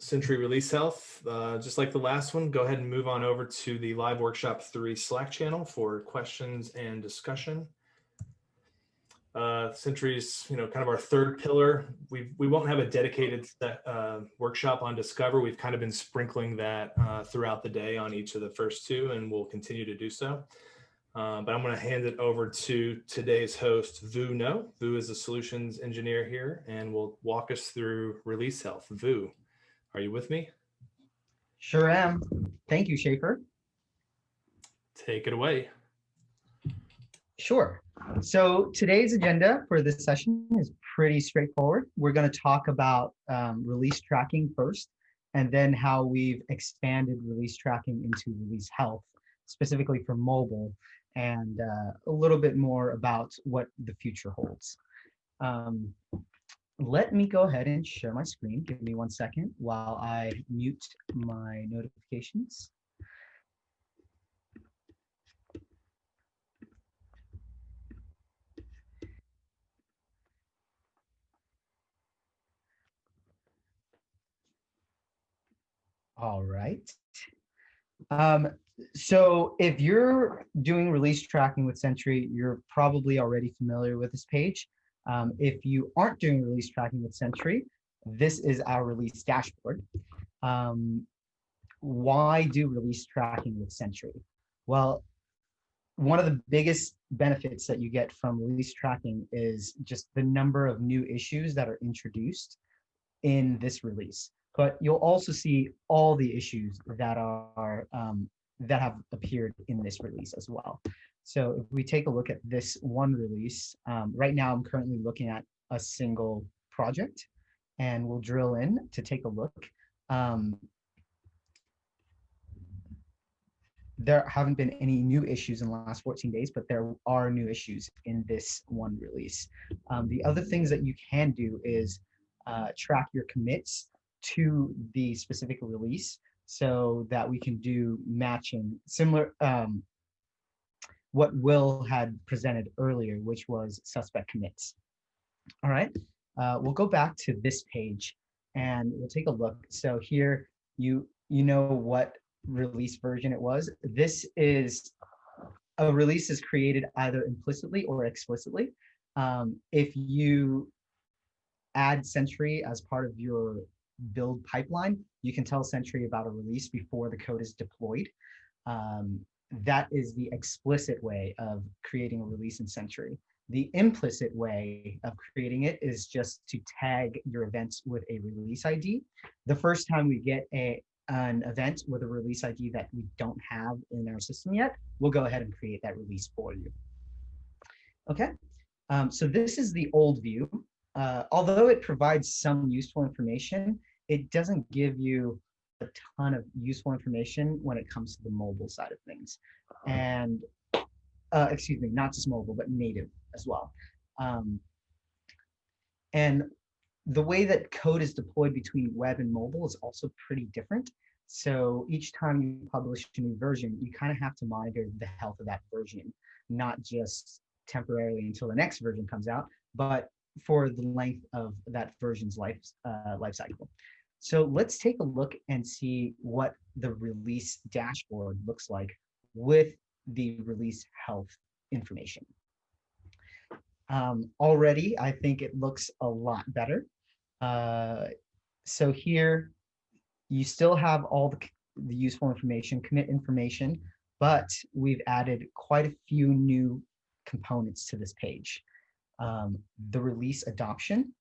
Sentry release health. Just like the last one, go ahead and move on over to the Live Workshop 3 Slack channel for questions and discussion. Sentry's, kind of our third pillar. We won't have a dedicated workshop on Discover. We've kind of been sprinkling that throughout the day on each of the first two, and we'll continue to do so. But I'm going to hand it over to today's host, Vu Ngo. Vu is a solutions engineer here, and will walk us through release health. Vu, are you with me? Sure am. Thank you, Schaefer. Take it away. Sure. So today's agenda for this session is pretty straightforward. We're going to talk about release tracking first, and then how we've expanded release tracking into release health, specifically for mobile, and a little bit more about what the future holds. Let me go ahead and share my screen. Give me 1 second while I mute my notifications. All right. So if you're doing release tracking with Sentry, you're probably already familiar with this page. If you aren't doing release tracking with Sentry, this is our release dashboard. Why do release tracking with Sentry? Well, one of the biggest benefits that you get from release tracking is just the number of new issues that are introduced in this release. But you'll also see all the issues that are that have appeared in this release as well. So if we take a look at this one release, right now I'm currently looking at a single project, and we'll drill in to take a look. There haven't been any new issues in the last 14 days, but there are new issues in this one release. The other things that you can do is track your commits to the specific release, so that we can do matching similar what Will had presented earlier, which was suspect commits. All right, we'll go back to this page and we'll take a look. So here you know what release version it was. This is a release is created either implicitly or explicitly. If you add Sentry as part of your build pipeline, you can tell Sentry about a release before the code is deployed. That is the explicit way of creating a release in Sentry. The implicit way of creating it is just to tag your events with a release ID. The first time we get an event with a release ID that we don't have in our system yet, we'll go ahead and create that release for you. Okay, so this is the old view. Although it provides some useful information, it doesn't give you a ton of useful information when it comes to the mobile side of things. And excuse me, not just mobile, but native as well. And the way that code is deployed between web and mobile is also pretty different. So each time you publish a new version, you kind of have to monitor the health of that version, not just temporarily until the next version comes out, but for the length of that version's life cycle. So let's take a look and see what the release dashboard looks like with the release health information. Already, I think it looks a lot better. So here, you still have all the useful information, commit information, but we've added quite a few new components to this page. The release adoption,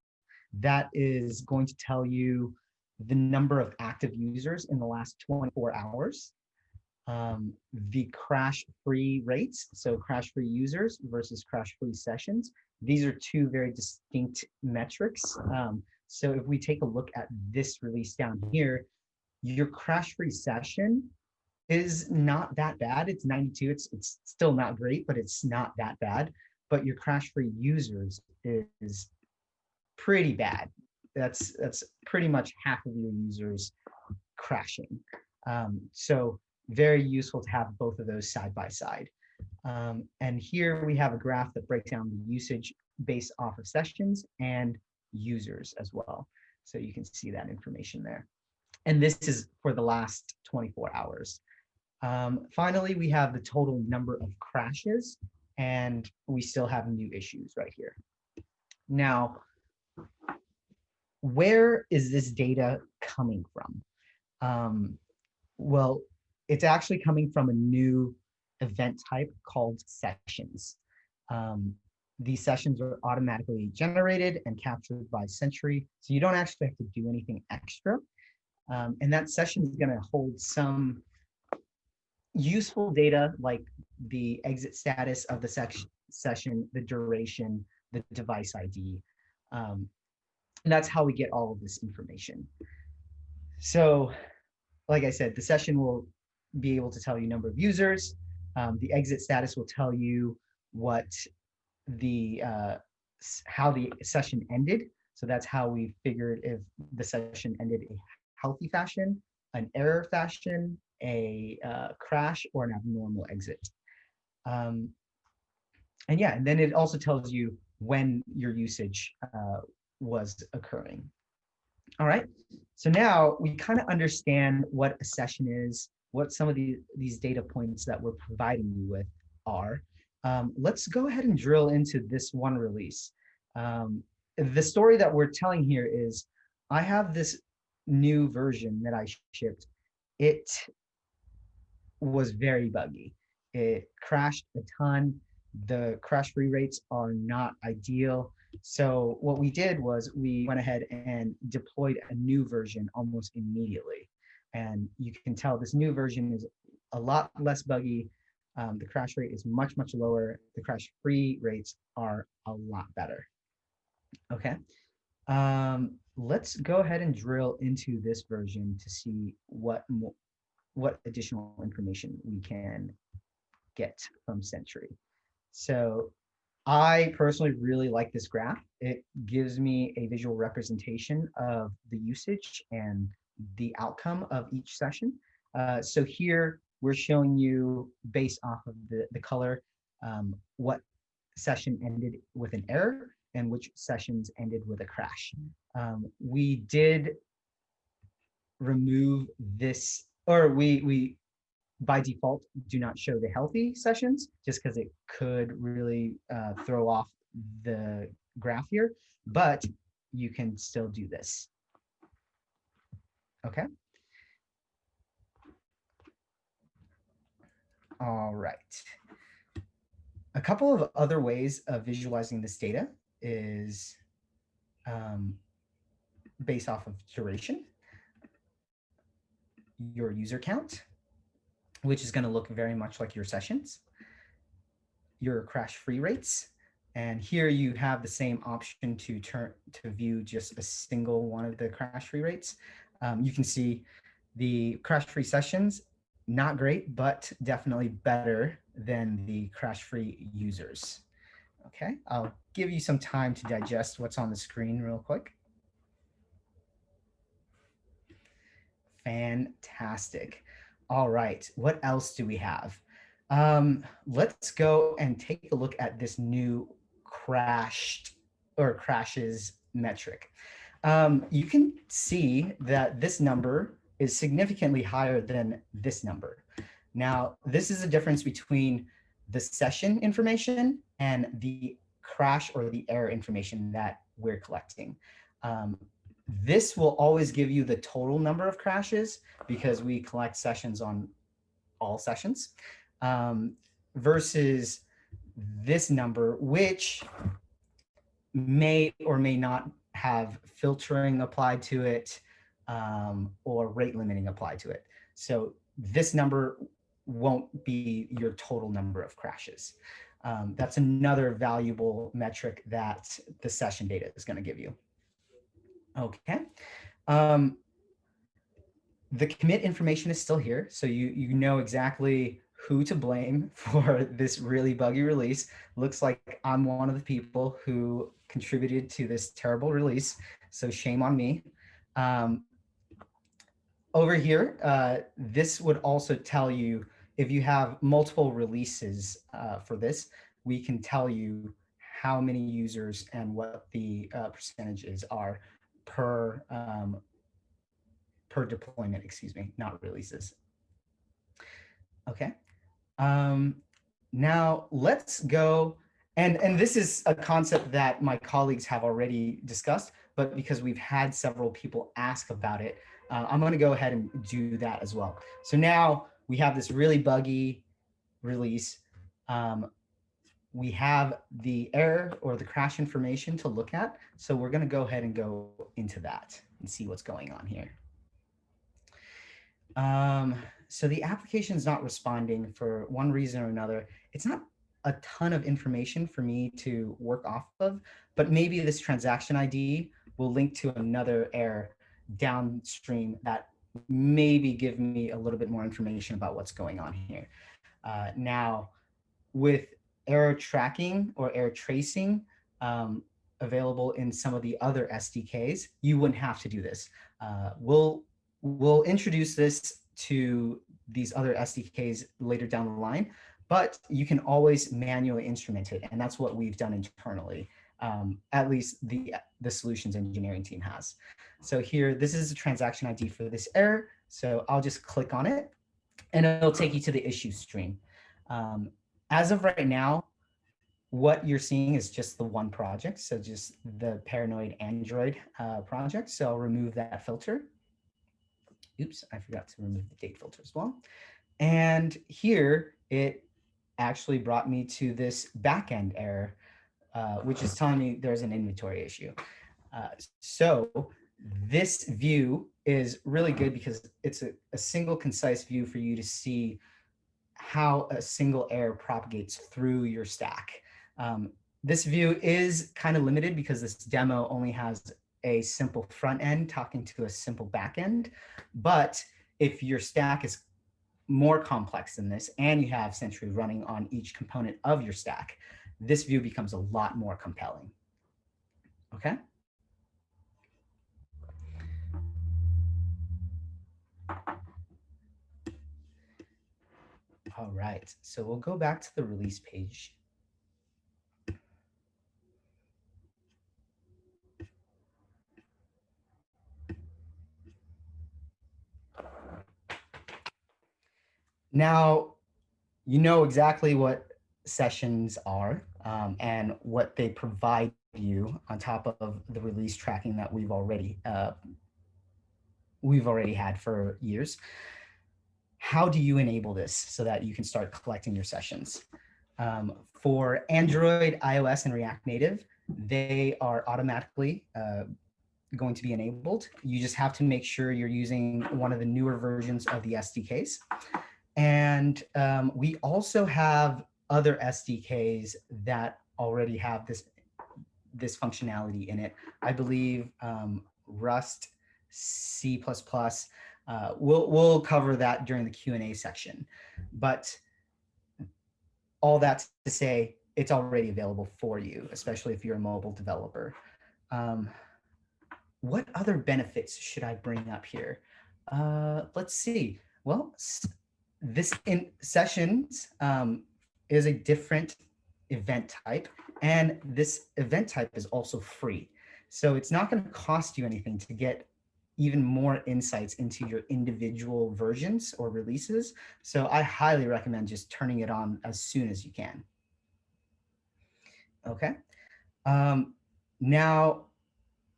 that is going to tell you the number of active users in the last 24 hours. The crash-free rates, so crash-free users versus crash-free sessions. These are two very distinct metrics. So if we take a look at this release down here, your crash-free session is not that bad. It's 92. It's still not great, but it's not that bad. But your crash-free users is pretty bad. That's pretty much half of your users crashing. So very useful to have both of those side by side. And here we have a graph that breaks down the usage based off of sessions and users as well. So you can see that information there. And this is for the last 24 hours. Finally, we have the total number of crashes, and we still have new issues right here. Now, where is this data coming from? Well, it's actually coming from a new event type called sessions. These sessions are automatically generated and captured by Sentry, so you don't actually have to do anything extra. And that session is going to hold some useful data like the exit status of the session, the duration, the device ID. And that's how we get all of this information. So, like I said, the session will be able to tell you number of users. The exit status will tell you what the how the session ended. So that's how we figured if the session ended a healthy fashion, an error fashion, a crash, or an abnormal exit. And yeah, and then it also tells you when your usage was occurring. All right, so now we kind of understand what a session is, what some of these data points that we're providing you with are. Let's go ahead and drill into this one release. The story that we're telling here is I have this new version that I shipped. It was very buggy. It crashed a ton. The crash free rates are not ideal. So what we did was we went ahead and deployed a new version almost immediately. And you can tell this new version is a lot less buggy. The crash rate is much, much lower. The crash free rates are a lot better. Okay. Let's go ahead and drill into this version to see what additional information we can get from Sentry. So I personally really like this graph. It gives me a visual representation of the usage and the outcome of each session. So here we're showing you based off of the color, what session ended with an error and which sessions ended with a crash. We did remove this, or we by default do not show the healthy sessions just because it could really throw off the graph here, but you can still do this. Okay. All right. A couple of other ways of visualizing this data is based off of duration, your user count, which is going to look very much like your sessions, your crash free rates, and here you have the same option to view just a single one of the crash free rates. You can see the crash free sessions, not great, but definitely better than the crash free users. Okay, I'll give you some time to digest what's on the screen real quick. Fantastic. All right, what else do we have? Let's go and take a look at this new crashes metric. You can see that this number is significantly higher than this number. Now, this is a difference between the session information and the crash or the error information that we're collecting. This will always give you the total number of crashes because we collect sessions on all sessions, versus this number, which may or may not have filtering applied to it, or rate limiting applied to it. So this number won't be your total number of crashes. That's another valuable metric that the session data is going to give you. Okay. The commit information is still here, so you know exactly who to blame for this really buggy release. Looks like I'm one of the people who contributed to this terrible release, so shame on me. Over here, this would also tell you if you have multiple releases for this, we can tell you how many users and what the percentages are per per deployment, excuse me, not releases. Okay. Now let's go, and this is a concept that my colleagues have already discussed, but because we've had several people ask about it, I'm going to go ahead and do that as well. So now we have this really buggy release. We have the error or the crash information to look at. So we're going to go ahead and go into that and see what's going on here. So the application is not responding for one reason or another. It's not a ton of information for me to work off of, but maybe this transaction ID will link to another error downstream that maybe give me a little bit more information about what's going on here. Now, with error tracking or error tracing available in some of the other SDKs, you wouldn't have to do this. We'll introduce this to these other SDKs later down the line, but you can always manually instrument it, and that's what we've done internally. At least the solutions engineering team has. So here, this is a transaction ID for this error. So I'll just click on it, and it'll take you to the issue stream. As of right now, what you're seeing is just the one project, so just the Paranoid Android project. So I'll remove that filter. Oops, I forgot to remove the date filter as well. And here it actually brought me to this backend error, which is telling me there's an inventory issue. So this view is really good because it's a single concise view for you to see how a single error propagates through your stack. This view is kind of limited because this demo only has a simple front end talking to a simple back end. But if your stack is more complex than this and you have Sentry running on each component of your stack, this view becomes a lot more compelling. Okay. All right, so we'll go back to the release page. Now, you know exactly what sessions are and what they provide you on top of the release tracking that we've already had for years. How do you enable this so that you can start collecting your sessions? For Android, iOS, and React Native, they are automatically going to be enabled. You just have to make sure you're using one of the newer versions of the SDKs. And we also have other SDKs that already have this functionality in it. I believe Rust, C++. We'll cover that during the Q&A section. But all that to say, it's already available for you, especially if you're a mobile developer. What other benefits should I bring up here? Let's see. Well, this in sessions is a different event type, and this event type is also free. So it's not going to cost you anything to get even more insights into your individual versions or releases. So I highly recommend just turning it on as soon as you can. Okay. Now,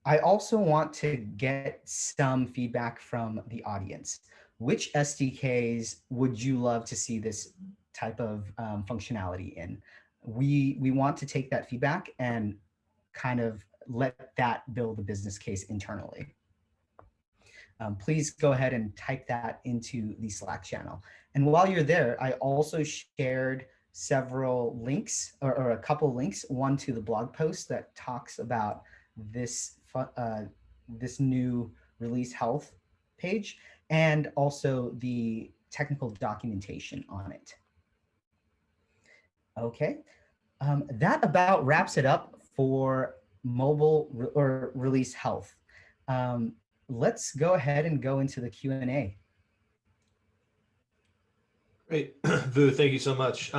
I also want to get some feedback from the audience. Which SDKs would you love to see this type of functionality in? We want to take that feedback and kind of let that build a business case internally. Please go ahead and type that into the Slack channel. And while you're there, I also shared several links or a couple links, one to the blog post that talks about this this new release health page, and also the technical documentation on it. Okay, that about wraps it up for mobile or release health. Let's go ahead and go into the Q&A. Great, Vu, thank you so much.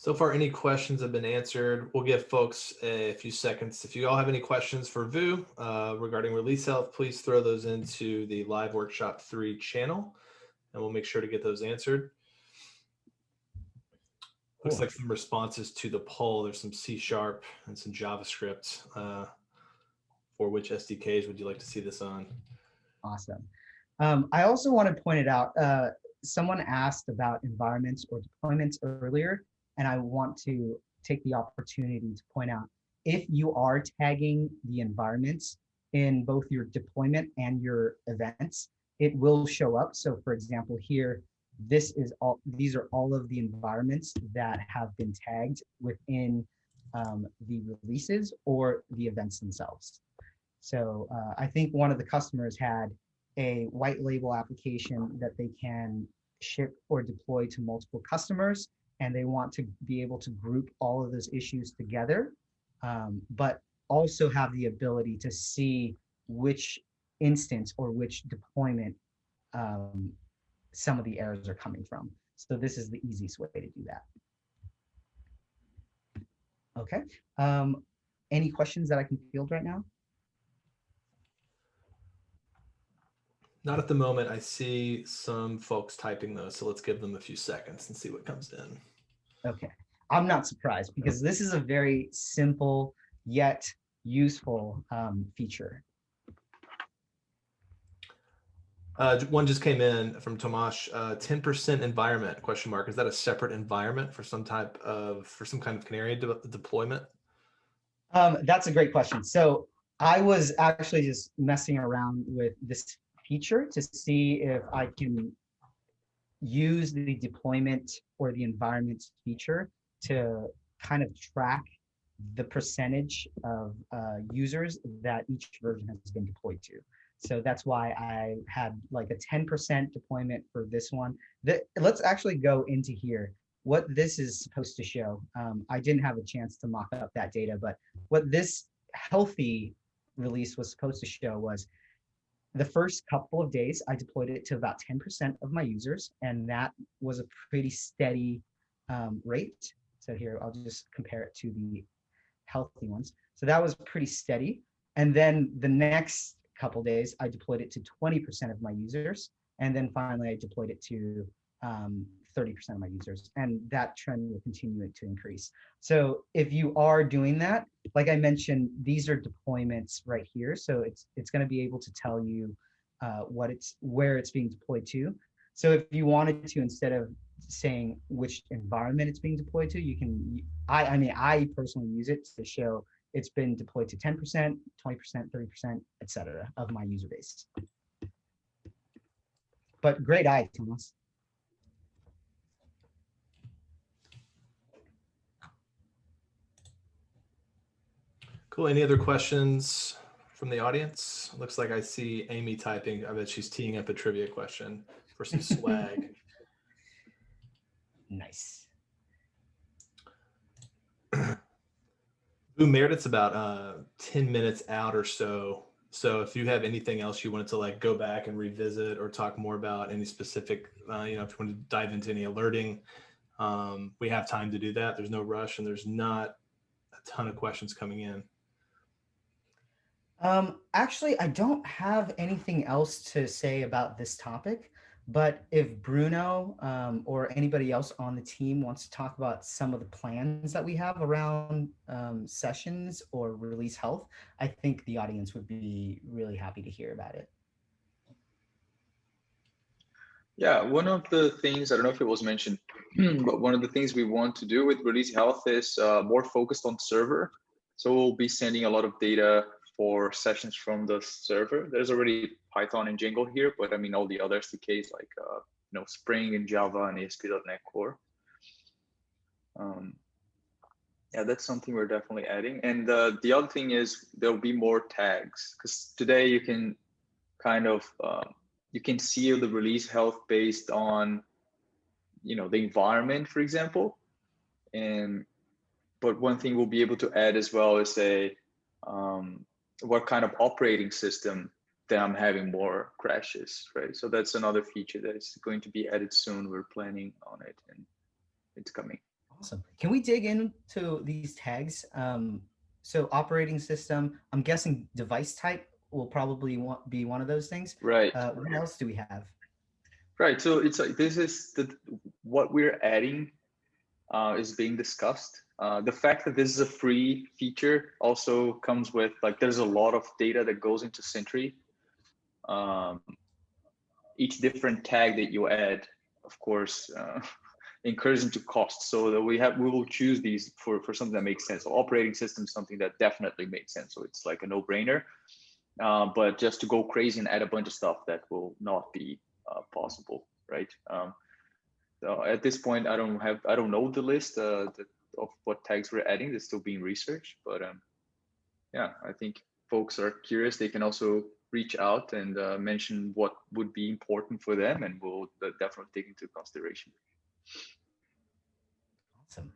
So far, any questions have been answered. We'll give folks a few seconds. If you all have any questions for Vu regarding release health, please throw those into the Live Workshop 3 channel, and we'll make sure to get those answered. Looks like some responses to the poll. There's some C# and some JavaScript. For which SDKs would you like to see this on? Awesome. I also want to point it out. Someone asked about environments or deployments earlier, and I want to take the opportunity to point out, if you are tagging the environments in both your deployment and your events, it will show up. So for example, here, these are all of the environments that have been tagged within the releases or the events themselves. So I think one of the customers had a white label application that they can ship or deploy to multiple customers, and they want to be able to group all of those issues together, but also have the ability to see which instance or which deployment some of the errors are coming from. So this is the easiest way to do that. Okay. Any questions that I can field right now? Not at the moment. I see some folks typing those, so let's give them a few seconds and see what comes in. Okay. I'm not surprised because this is a very simple yet useful feature. One just came in from Tomasz. 10% environment ? Is that a separate environment for some kind of canary deployment? That's a great question. So I was actually just messing around with this feature to see if I can use the deployment or the environment feature to kind of track the percentage of users that each version has been deployed to. So that's why I had like a 10% deployment for this one. Let's actually go into here. What this is supposed to show, I didn't have a chance to mock up that data, but what this healthy release was supposed to show was the first couple of days, I deployed it to about 10% of my users, and that was a pretty steady rate. So here, I'll just compare it to the healthy ones. So that was pretty steady. And then the next couple of days, I deployed it to 20% of my users. And then finally, I deployed it to 30% of my users. And that trend will continue to increase. So if you are doing that, like I mentioned, these are deployments right here. So it's going to be able to tell you where it's being deployed to. So if you wanted to, instead of saying which environment it's being deployed to, you can, I personally use it to show it's been deployed to 10%, 20%, 30%, etc. of my user base. But great eye, Thomas. Cool. Any other questions from the audience? Looks like I see Amy typing. I bet she's teeing up a trivia question for some swag. Nice. Meredith's about 10 minutes out or so. So if you have anything else you wanted to like go back and revisit or talk more about any specific, if you want to dive into any alerting, we have time to do that. There's no rush and there's not a ton of questions coming in. Actually, I don't have anything else to say about this topic, but if Bruno or anybody else on the team wants to talk about some of the plans that we have around sessions or release health, I think the audience would be really happy to hear about it. Yeah, one of the things, I don't know if it was mentioned, but one of the things we want to do with release health is more focused on server. So we'll be sending a lot of data for sessions from the server. There's already Python and Django here, but I mean, all the other SDKs like Spring and Java and ASP.NET Core. Yeah, that's something we're definitely adding. And the other thing is there'll be more tags, because today you can kind of, you can see the release health based on, the environment, for example. But one thing we'll be able to add as well is what kind of operating system that I'm having more crashes, right? So that's another feature that is going to be added soon. We're planning on it and it's coming. Awesome. Can we dig into these tags? So operating system, I'm guessing device type will probably be one of those things. Right. What else do we have? Right. So it's like this is what we're adding is being discussed. The fact that this is a free feature also comes with like there's a lot of data that goes into Sentry. Each different tag that you add, of course, incurs into cost. So that we will choose these for something that makes sense. So operating system is something that definitely makes sense. So it's like a no-brainer. But just to go crazy and add a bunch of stuff, that will not be possible, right? So at this point, I don't know the list of what tags we're adding. They're still being researched, but yeah, I think folks are curious. They can also reach out and mention what would be important for them, and we'll definitely take into consideration. Awesome.